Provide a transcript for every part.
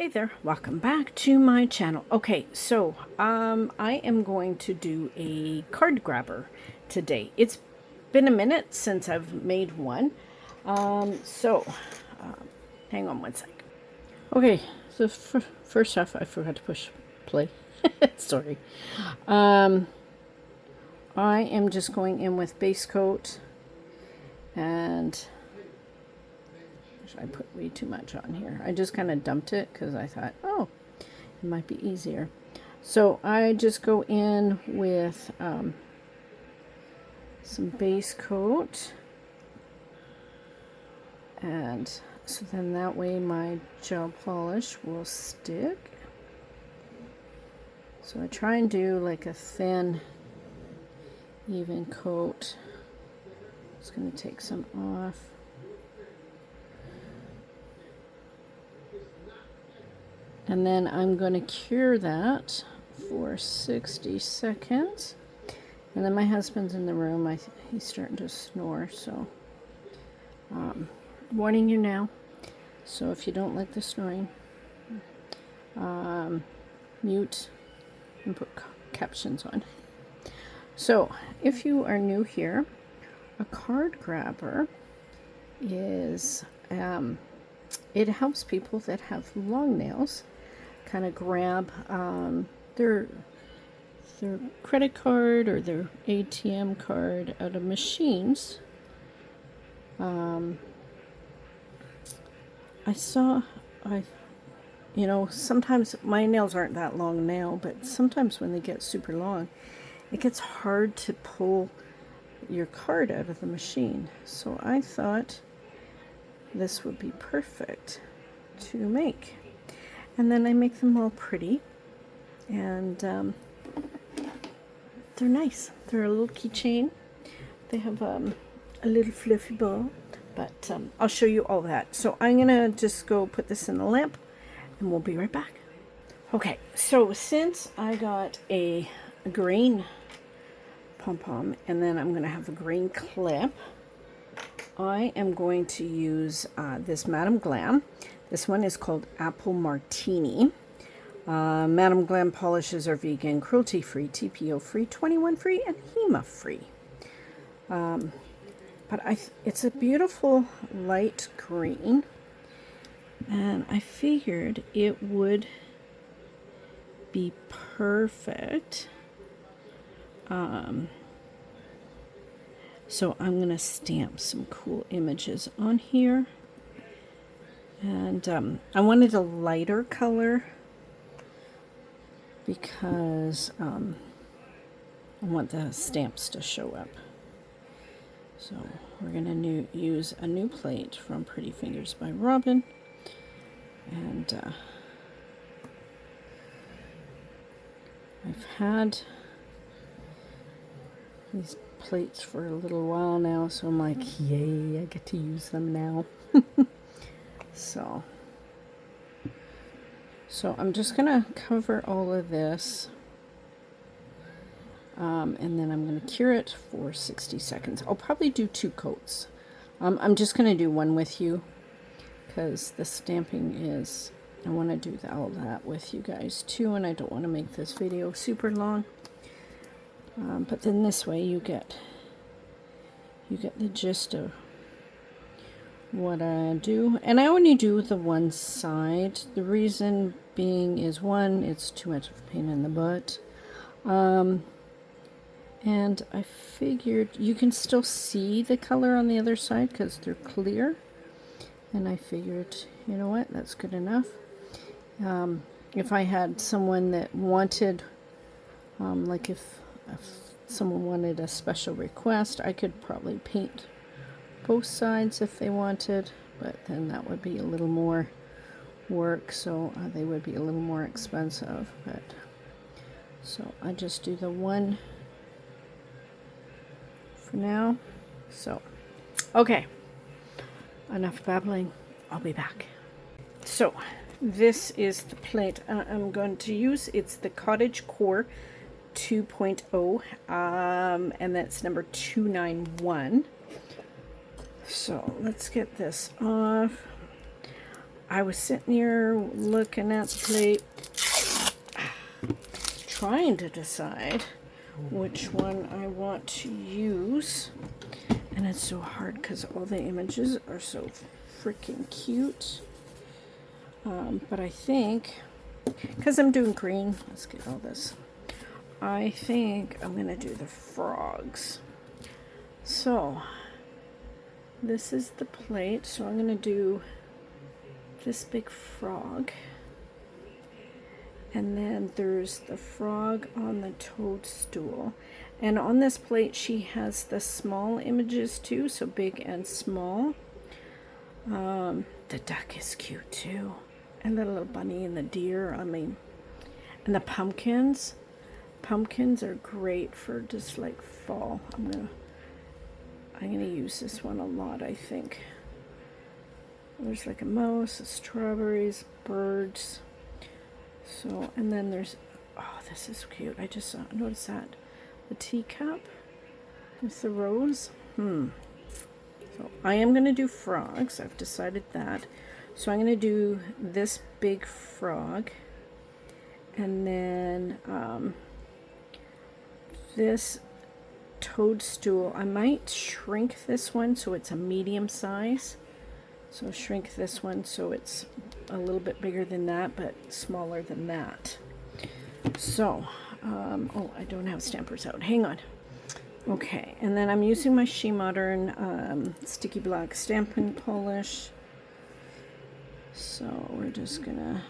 Hey there, welcome back to my channel. Okay, so I am going to do a card grabber today. It's been a minute since I've made one. Hang on one sec. Okay, so first off, I forgot to push play. Sorry. I am just going in with base coat, and I put way too much on here. I just kind of dumped it because I thought, oh, it might be easier. So I just go in with some base coat, and so then that way my gel polish will stick. So I try and do like a thin, even coat. Just going to take some off. And then I'm going to cure that for 60 seconds. And then my husband's in the room. He's starting to snore, so warning you now. So if you don't like the snoring, mute and put captions on. So if you are new here, a card grabber is, it helps people that have long nails kind of grab their credit card or their ATM card out of machines. You know, sometimes my nails aren't that long now, but sometimes when they get super long, it gets hard to pull your card out of the machine. So I thought this would be perfect to make. And then I make them all pretty, and they're nice. They're a little keychain. They have a little fluffy ball, but I'll show you all that. So I'm gonna just go put this in the lamp, and we'll be right back. Okay, so since I got a green pom-pom, and then I'm gonna have a green clip, I am going to use this Madam Glam. This one is called Apple Martini. Madam Glam polishes are vegan, cruelty-free, TPO-free, 21-free, and HEMA-free. But it's a beautiful light green, and I figured it would be perfect. So I'm going to stamp some cool images on here. And I wanted a lighter color because I want the stamps to show up. So we're going to use a new plate from Pretty Fingers by Robin. And I've had these plates for a little while now, so I'm like, yay, I get to use them now. So I'm just gonna cover all of this, and then I'm gonna cure it for 60 seconds. I'll probably do 2 coats. I'm just gonna do one with you because the stamping is, I want to do all that with you guys too, and I don't want to make this video super long. But then this way you get the gist of what I do. And I only do the one side. The reason being is, one, it's too much of a pain in the butt. And I figured you can still see the color on the other side because they're clear. And I figured, you know what, that's good enough. If I had someone that wanted, like if someone wanted a special request, I could probably paint both sides if they wanted, but then that would be a little more work, so they would be a little more expensive. But so I just do the one for now. So okay, enough babbling, I'll be back. So this is the plate I'm going to use. It's the Cottage Core 2.0, and that's number 291. So let's get this off. I was sitting here looking at the plate, trying to decide which one I want to use. And it's so hard because all the images are so freaking cute. But I think, because I'm doing green, let's get all this. I think I'm going to do the frogs. So, this is the plate. So I'm going to do this big frog. And then there's the frog on the toadstool. And on this plate, she has the small images too, so big and small. The duck is cute too. And the little bunny and the deer, I mean. And the pumpkins. Pumpkins are great for just like fall. I'm gonna use this one a lot, I think. There's like a mouse, strawberries, birds. So, and then there's, oh, this is cute. I just noticed that. The teacup with the rose. So I am going to do frogs. I've decided that. So I'm going to do this big frog. And then this toadstool. I might shrink this one so it's a medium size. So shrink this one so it's a little bit bigger than that, but smaller than that. So, oh, I don't have stampers out. Hang on. Okay, and then I'm using my She Modern Sticky Black Stamping Polish. So we're just gonna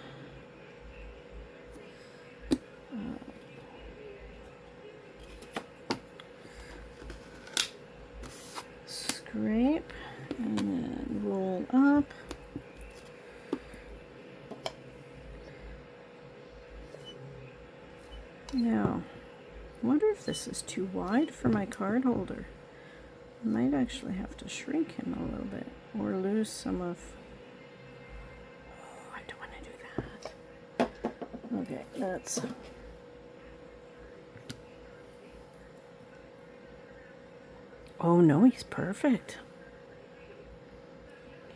scrape and then roll up. Now, I wonder if this is too wide for my card holder. I might actually have to shrink him a little bit or lose some of... Oh, I don't want to do that. Okay, that's... Oh no, he's perfect.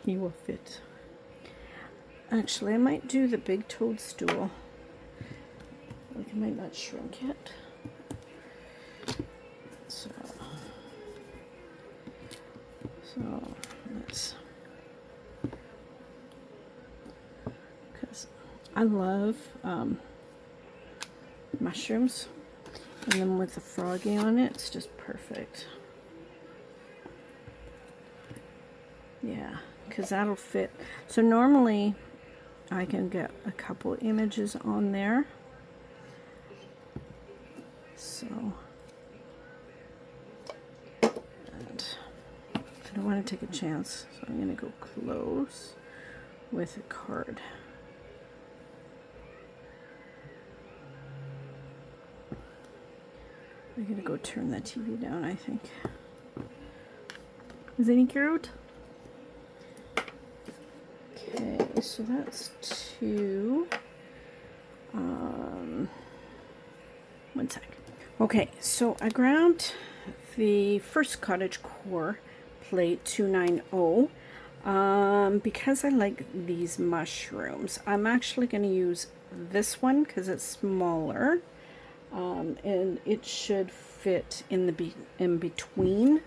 He will fit. Actually, I might do the big toadstool. Like, I might not shrink it. So let's, because I love mushrooms, and then with the froggy on it, it's just perfect. Yeah, because that'll fit. So normally I can get a couple images on there. So, and I don't want to take a chance, so I'm going to go close with a card. I'm going to go turn the TV down, I think. Is any cute? Okay, so that's two. One sec. Okay, so I grabbed the first Cottage Core plate 290 because I like these mushrooms. I'm actually going to use this one because it's smaller, and it should fit in the in between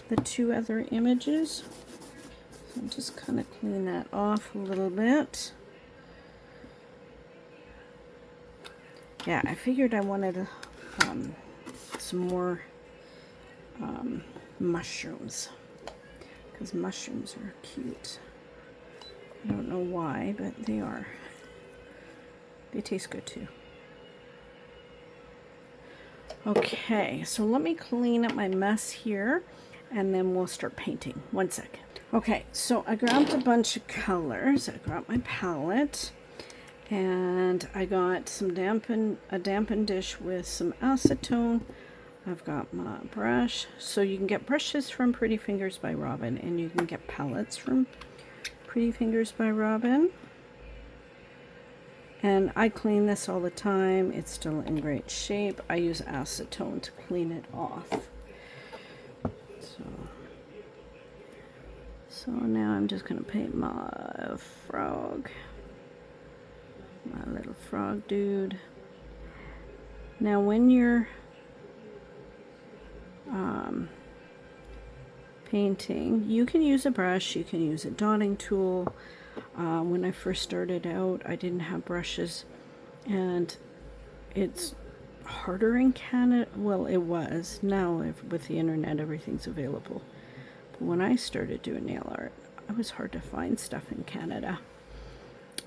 the two other images. So I'm just kind of clean that off a little bit. Yeah, I figured I wanted some more mushrooms, because mushrooms are cute. I don't know why, but they are. They taste good too. Okay, so let me clean up my mess here, and then we'll start painting. One second. Okay, so I grabbed a bunch of colors. I grabbed my palette. And I got some a dampen dish with some acetone. I've got my brush. So you can get brushes from Pretty Fingers by Robin, and you can get palettes from Pretty Fingers by Robin. And I clean this all the time. It's still in great shape. I use acetone to clean it off. So now I'm just going to paint my frog. My little frog dude. Now when you're painting, you can use a brush, you can use a dotting tool. When I first started out, I didn't have brushes, and it's harder in Canada. Well, it was. Now with the internet, everything's available. But when I started doing nail art, it was hard to find stuff in Canada.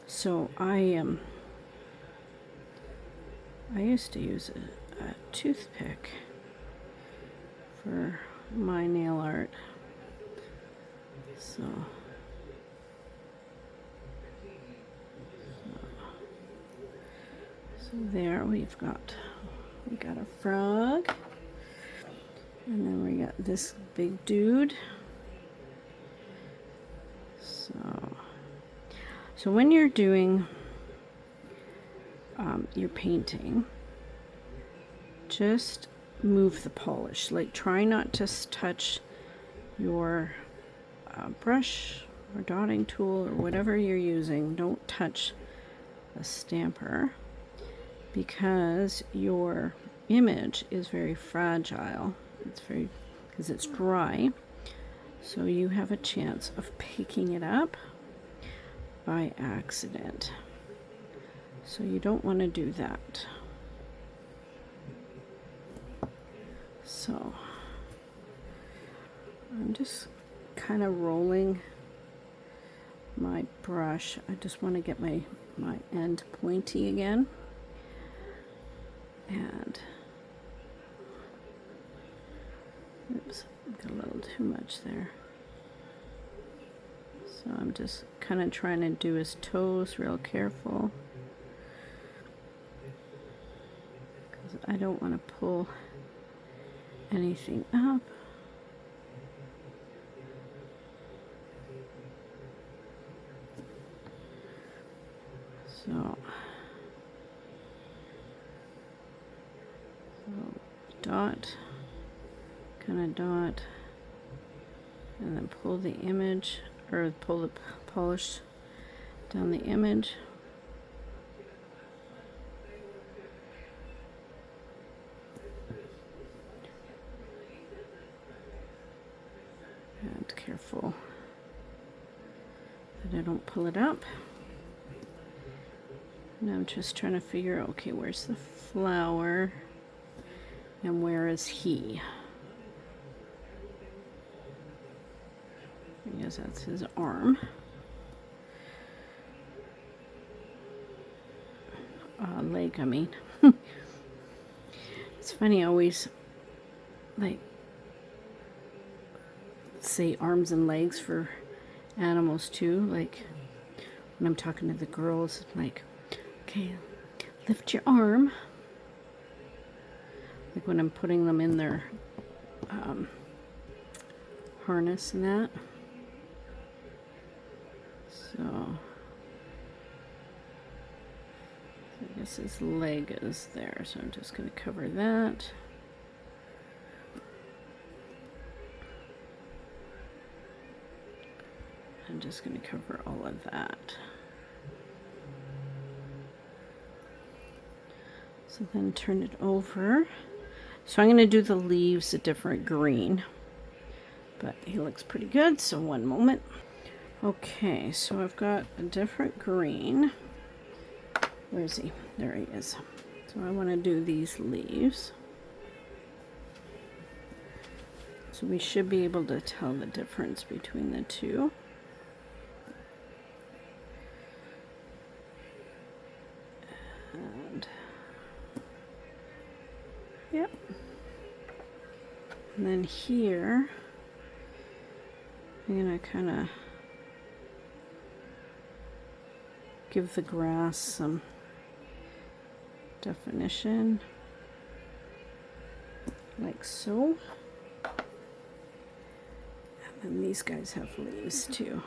So I used to use a toothpick for my nail art. So there we got a frog, and then we got this big dude. So when you're doing your painting, just move the polish. Like, try not to touch your brush or dotting tool or whatever you're using. Don't touch the stamper, because your image is very fragile. It's very, because it's dry, so you have a chance of picking it up by accident. So you don't want to do that. So I'm just kind of rolling my brush. I just want to get my end pointy again. And oops, got a little too much there. So I'm just kind of trying to do his toes real careful, because I don't want to pull anything up. So dot, kind of dot, and then pull the image, or pull the polish down the image. And careful that I don't pull it up. And I'm just trying to figure out, okay, where's the flower and where is he? I guess that's his arm. Leg, I mean. It's funny, I always like say arms and legs for animals too. Like when I'm talking to the girls, like, okay, lift your arm. Like when I'm putting them in their harness and that. So I guess his leg is there, so I'm just going to cover that. I'm just going to cover all of that. So then turn it over. So I'm going to do the leaves a different green, but he looks pretty good, so one moment. Okay, so I've got a different green. Where is he? There he is. So I want to do these leaves. So we should be able to tell the difference between the two. And yep. And then here, I'm going to kind of give the grass some definition, like so. And then these guys have leaves too.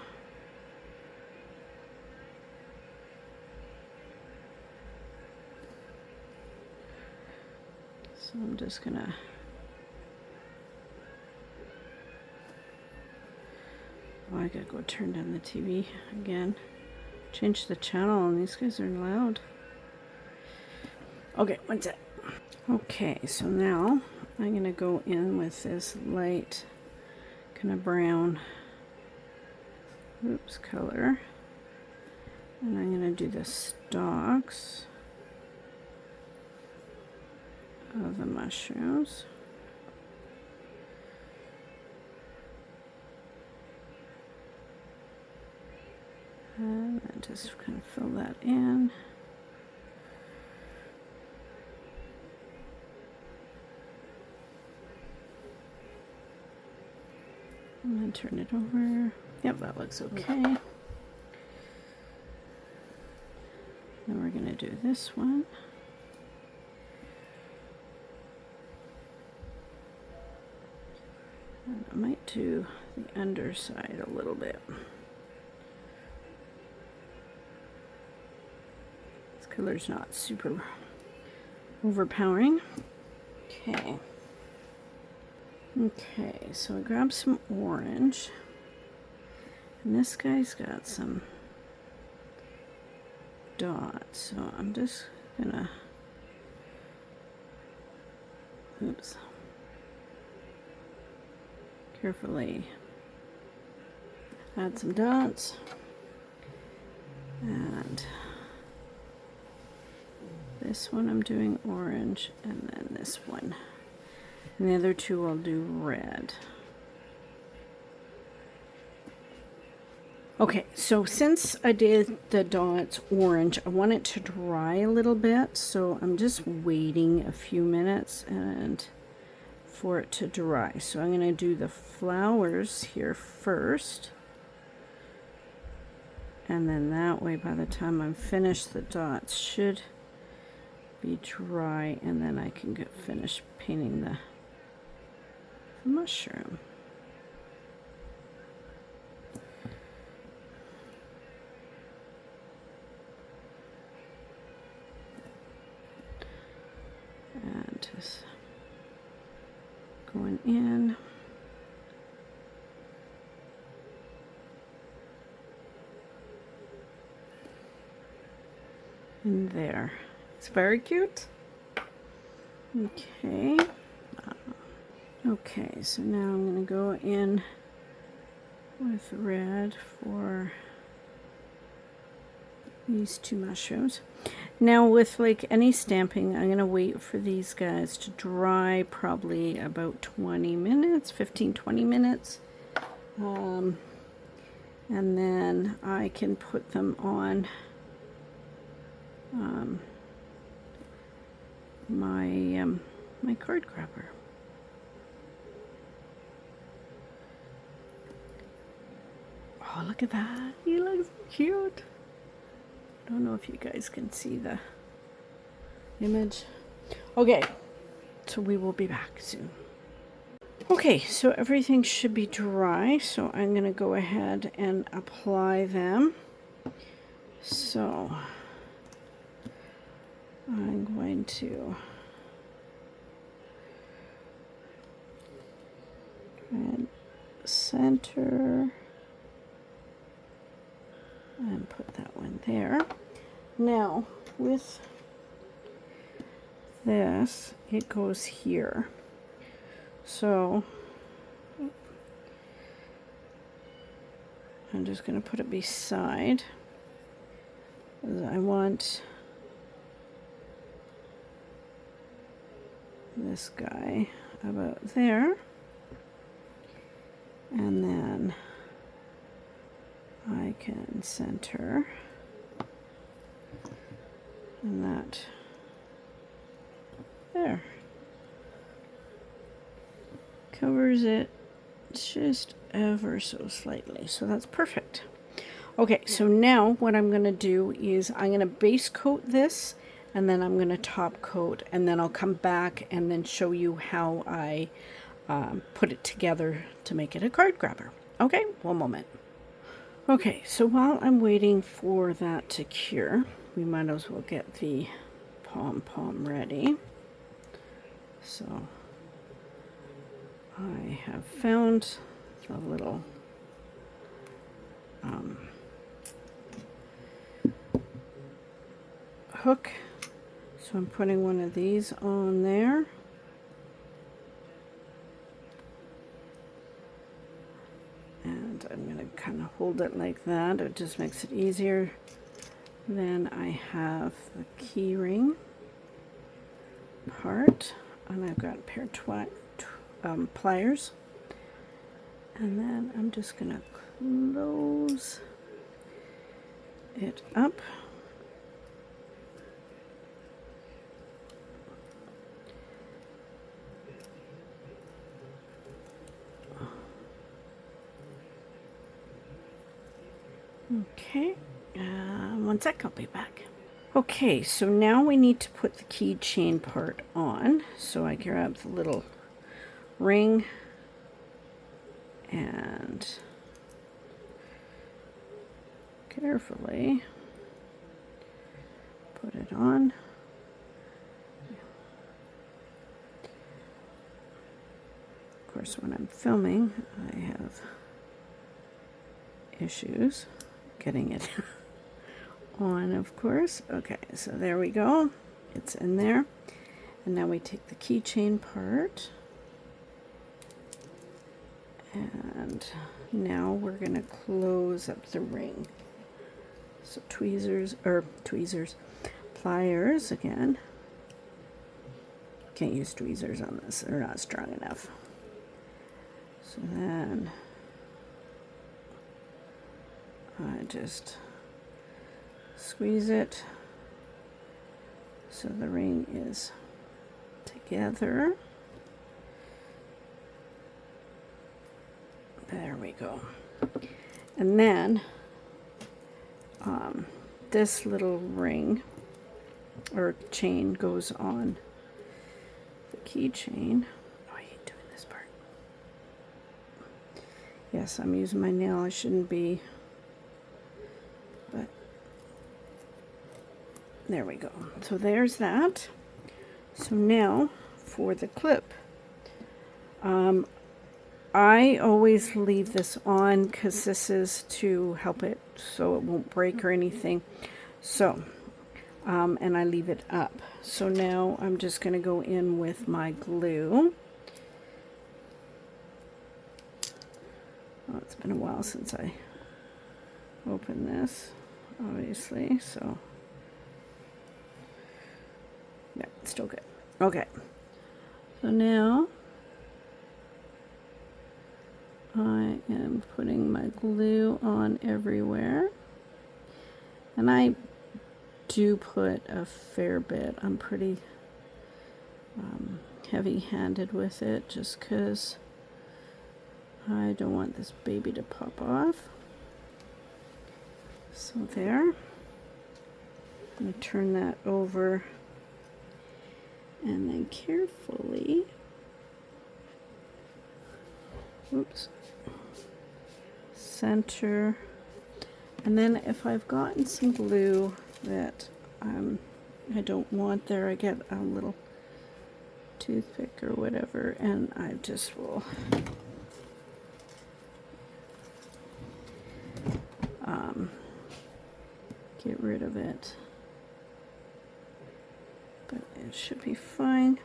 So I'm just gonna Oh, I gotta go turn down the TV again. Change the channel, and these guys are loud. Okay, one sec. Okay, so now I'm gonna go in with this light kind of brown color, and I'm gonna do the stalks of the mushrooms. And then just kind of fill that in. And then turn it over. Yep, that looks okay. Then we're going to do this one. And I might do the underside a little bit. This color's not super overpowering. Okay. Okay, so I grabbed some orange. And this guy's got some dots, so I'm just gonna, carefully add some dots. And this one I'm doing orange, and then this one. And the other two I'll do red. Okay, so since I did the dots orange, I want it to dry a little bit, so I'm just waiting a few minutes and for it to dry. So I'm going to do the flowers here first, and then that way by the time I'm finished, the dots should be dry, and then I can get finished painting the mushroom. And just going in. And there. It's very cute. Okay. Okay, so now I'm going to go in with red for these two mushrooms. Now with like any stamping, I'm going to wait for these guys to dry probably about 20 minutes, 15-20 minutes. And then I can put them on my card grabber. Oh, look at that. He looks cute. I don't know if you guys can see the image. Okay, so we will be back soon. Okay, so everything should be dry, so I'm going to go ahead and apply them. So I'm going to center and put that one there. Now with this, it goes here. So I'm just going to put it beside. I want this guy about there, and then I can center, and that there covers it just ever so slightly, so that's perfect. Okay, so now what I'm going to do is I'm going to base coat this, and then I'm going to top coat, and then I'll come back and then show you how I put it together to make it a card grabber. Okay, one moment. Okay, so while I'm waiting for that to cure, we might as well get the pom-pom ready. So I have found the little hook. So I'm putting one of these on there. And I'm going to kind of hold it like that. It just makes it easier. Then I have the key ring part, and I've got a pair of pliers. And then I'm just going to close it up. Okay, one sec, I'll be back. Okay, so now we need to put the keychain part on. So I grab the little ring and carefully put it on. Of course, when I'm filming, I have issues getting it on, of course. Okay, so there we go. It's in there. And now we take the keychain part. And now we're going to close up the ring. So pliers again. Can't use tweezers on this, they're not strong enough. So then I just squeeze it so the ring is together. There we go. And then this little ring or chain goes on the keychain. Oh, I hate doing this part. Yes, I'm using my nail. I shouldn't be. But there we go. So there's that. So now for the clip. I always leave this on because this is to help it so it won't break or anything. So, and I leave it up. So now I'm just going to go in with my glue. Oh, it's been a while since I opened this, obviously, so yeah, it's still good. Okay, so now I am putting my glue on everywhere, and I do put a fair bit. I'm pretty heavy-handed with it just because I don't want this baby to pop off. So there. I'm going to turn that over and then carefully, oops, center. And then if I've gotten some glue that I don't want there, I get a little toothpick or whatever, and I just will get rid of it. But it should be fine.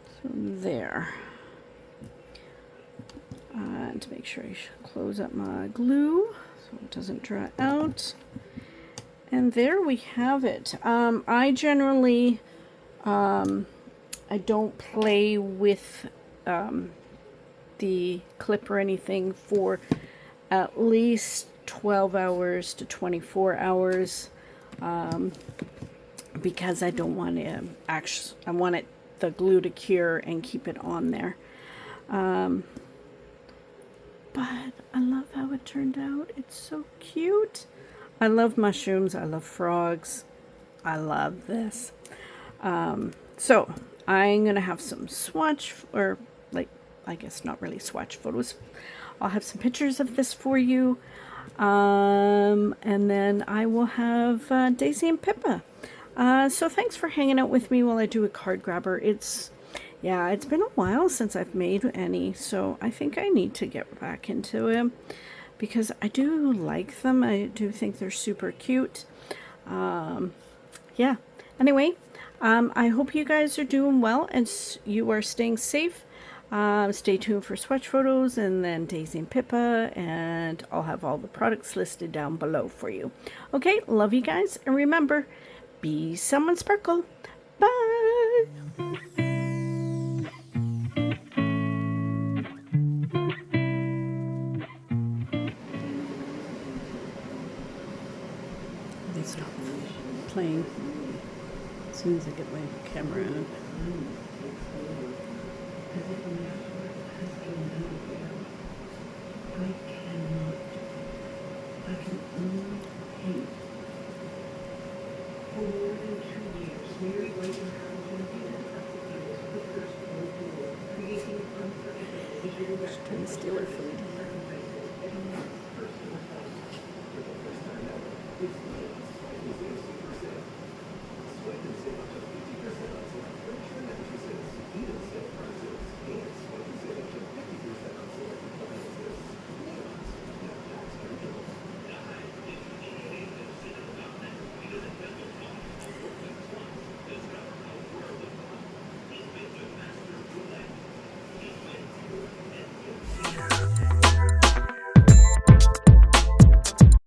So there. To make sure I should close up my glue so it doesn't dry out. And there we have it. I generally, I don't play with the clip or anything for at least 12 hours to 24 hours because I don't want to I want the glue to cure and keep it on there. But I love how it turned out. It's so cute. I love mushrooms. I love frogs. I love this. So I'm going to have some swatch, or like, I guess not really swatch photos. I'll have some pictures of this for you. And then I will have Daisy and Pippa. So thanks for hanging out with me while I do a card grabber. Yeah, it's been a while since I've made any, so I think I need to get back into them because I do like them. I do think they're super cute. Yeah. Anyway, I hope you guys are doing well and you are staying safe. Stay tuned for swatch photos and then Daisy and Pippa, and I'll have all the products listed down below for you. Okay, love you guys, and remember, be someone sparkle. Bye. They stop playing as soon as I get my camera in. I can only hate for more than 2 years. Mary White and Carlton did creating trying to steal her food.